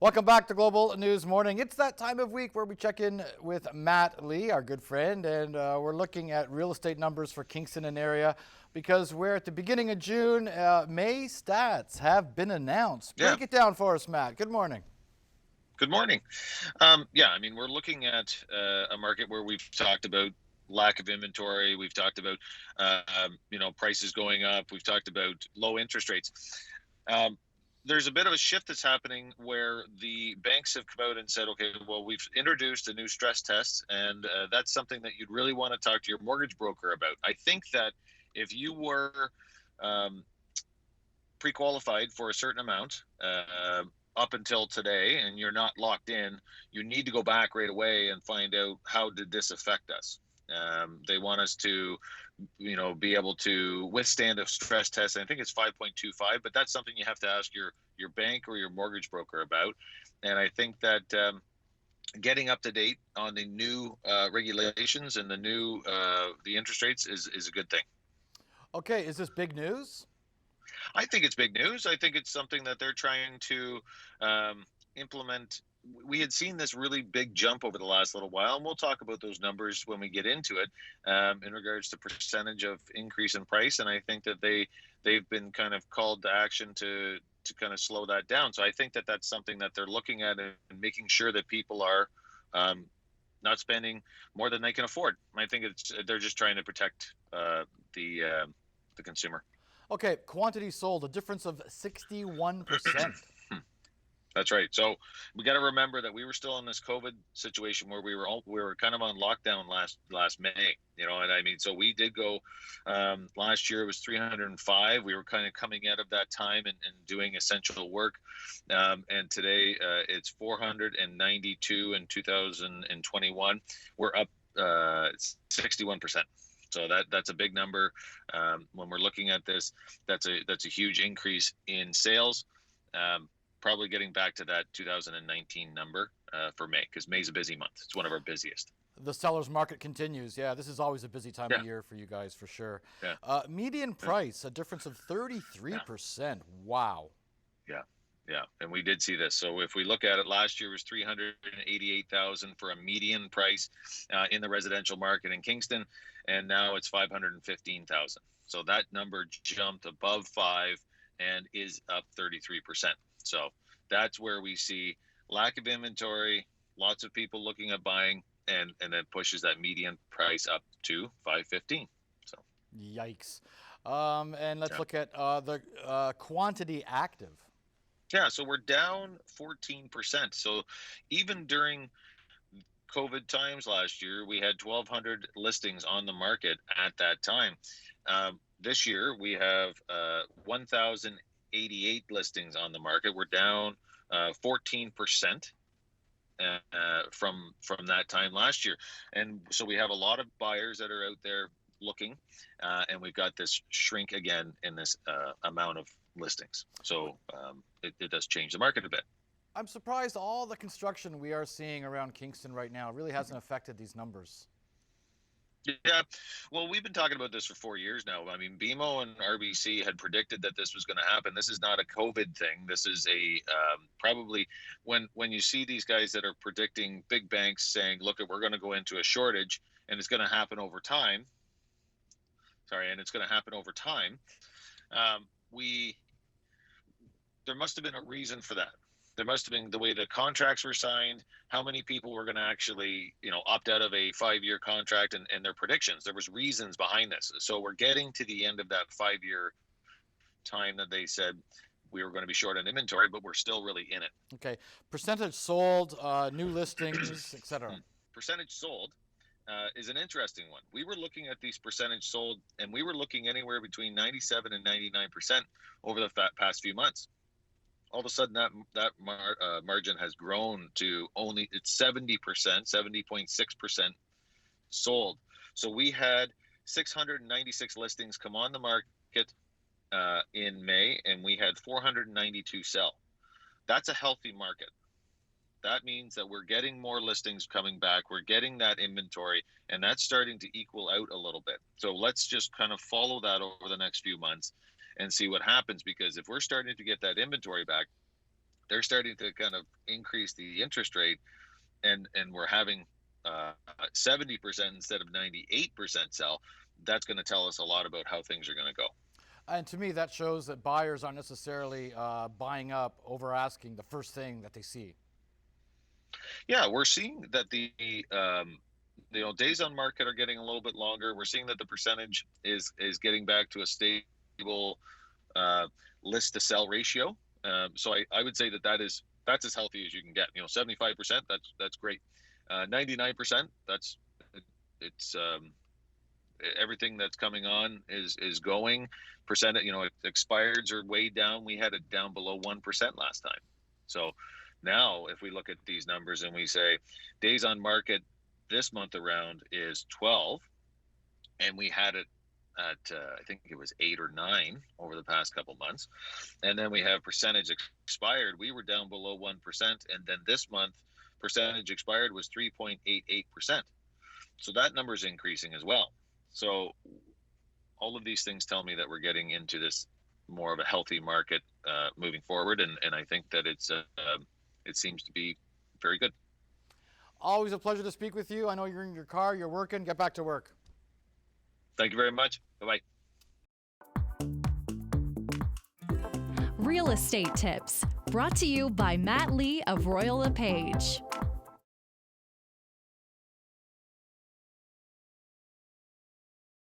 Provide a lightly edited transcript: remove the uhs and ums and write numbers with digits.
Welcome back to Global News Morning. It's that time of week where we check in with Matt Lee, our good friend, and we're looking at real estate numbers for Kingston and area because we're at the beginning of June. May stats have been announced. Yeah. Break it down for us, Matt. Good morning. Good morning. We're looking at a market where we've talked about lack of inventory. We've talked about, prices going up. We've talked about low interest rates. There's a bit of a shift that's happening where the banks have come out and said, okay, well, we've introduced a new stress test, and that's something that you'd really want to talk to your mortgage broker about. I think that if you were pre-qualified for a certain amount, up until today and you're not locked in, you need to go back right away and find out how did this affect us. They want us to, be able to withstand a stress test. I think it's 5.25, but that's something you have to ask your bank or your mortgage broker about. And I think that getting up to date on the new regulations and the interest rates is a good thing. Okay, is this big news? I think it's big news. I think it's something that they're trying to implement. We had seen this really big jump over the last little while, and we'll talk about those numbers when we get into it in regards to percentage of increase in price. And I think that they've been kind of called to action to kind of slow that down. So I think that that's something that they're looking at and making sure that people are not spending more than they can afford. I think they're just trying to protect the consumer. Okay, quantity sold, a difference of 61%. That's right. So we got to remember that we were still in this COVID situation where we were kind of on lockdown last May, and I mean, so we did go last year. It was 305. We were kind of coming out of that time and doing essential work, and today it's 492 in 2021. We're up 61%. So that's a big number. When we're looking at this, that's a huge increase in sales. Probably getting back to that 2019 number for May, because May's a busy month. It's one of our busiest. The seller's market continues. Yeah, this is always a busy time of year for you guys, for sure. Yeah. Median price, a difference of 33%. Wow. Yeah, and we did see this. So if we look at it, last year was 388,000 for a median price in the residential market in Kingston, and now it's 515,000. So that number jumped above 5 and is up 33%. So that's where we see lack of inventory, lots of people looking at buying, and then pushes that median price up to 515. So yikes. And let's look at the quantity active. Yeah, so we're down 14%. So even during COVID times last year, we had 1,200 listings on the market at that time. This year, we have 1,088 listings on the market. We're down 14% from that time last year. And so we have a lot of buyers that are out there looking, and we've got this shrink again in this amount of listings. So it does change the market a bit. I'm surprised all the construction we are seeing around Kingston right now really hasn't affected these numbers. Yeah, well, we've been talking about this for 4 years now. I mean, BMO and RBC had predicted that this was going to happen. This is not a COVID thing. This is a probably when you see these guys that are predicting, big banks saying, look, we're going to go into a shortage and it's going to happen over time. There must have been a reason for that. There must have been the way the contracts were signed, how many people were going to actually, opt out of a 5-year contract, and their predictions. There was reasons behind this. So we're getting to the end of that 5-year time that they said we were going to be short on inventory, but we're still really in it. Okay. Percentage sold, new listings, etc. Percentage sold is an interesting one. We were looking at these percentage sold, and we were looking anywhere between 97 and 99% over the past few months. All of a sudden, that margin has grown to it's 70%, 70.6% sold. So we had 696 listings come on the market in May, and we had 492 sell. That's a healthy market. That means that we're getting more listings coming back. We're getting that inventory, and that's starting to equal out a little bit. So let's just kind of follow that over the next few months and see what happens, because if we're starting to get that inventory back, they're starting to kind of increase the interest rate, and we're having 70% instead of 98% sell. That's going to tell us a lot about how things are going to go. And to me, that shows that buyers aren't necessarily buying up over asking the first thing that they see. Yeah, we're seeing that the days on market are getting a little bit longer. We're seeing that the percentage is getting back to a stable list to sell ratio. So I would say that's as healthy as you can get. 75%, that's great. 99%, it's everything that's coming on is going. Percent, expireds are way down. We had it down below 1% last time. So now if we look at these numbers and we say days on market this month around is 12, and we had it at I think it was 8 or 9 over the past couple months. And then we have percentage expired. We were down below 1%, and then this month percentage expired was 3.88%. So that number is increasing as well. So all of these things tell me that we're getting into this more of a healthy market moving forward, and I think that it seems to be very good. Always a pleasure to speak with you. I know you're in your car, you're working. Get back to work. Thank you very much. Bye-bye. Real estate tips brought to you by Matt Lee of Royal LePage.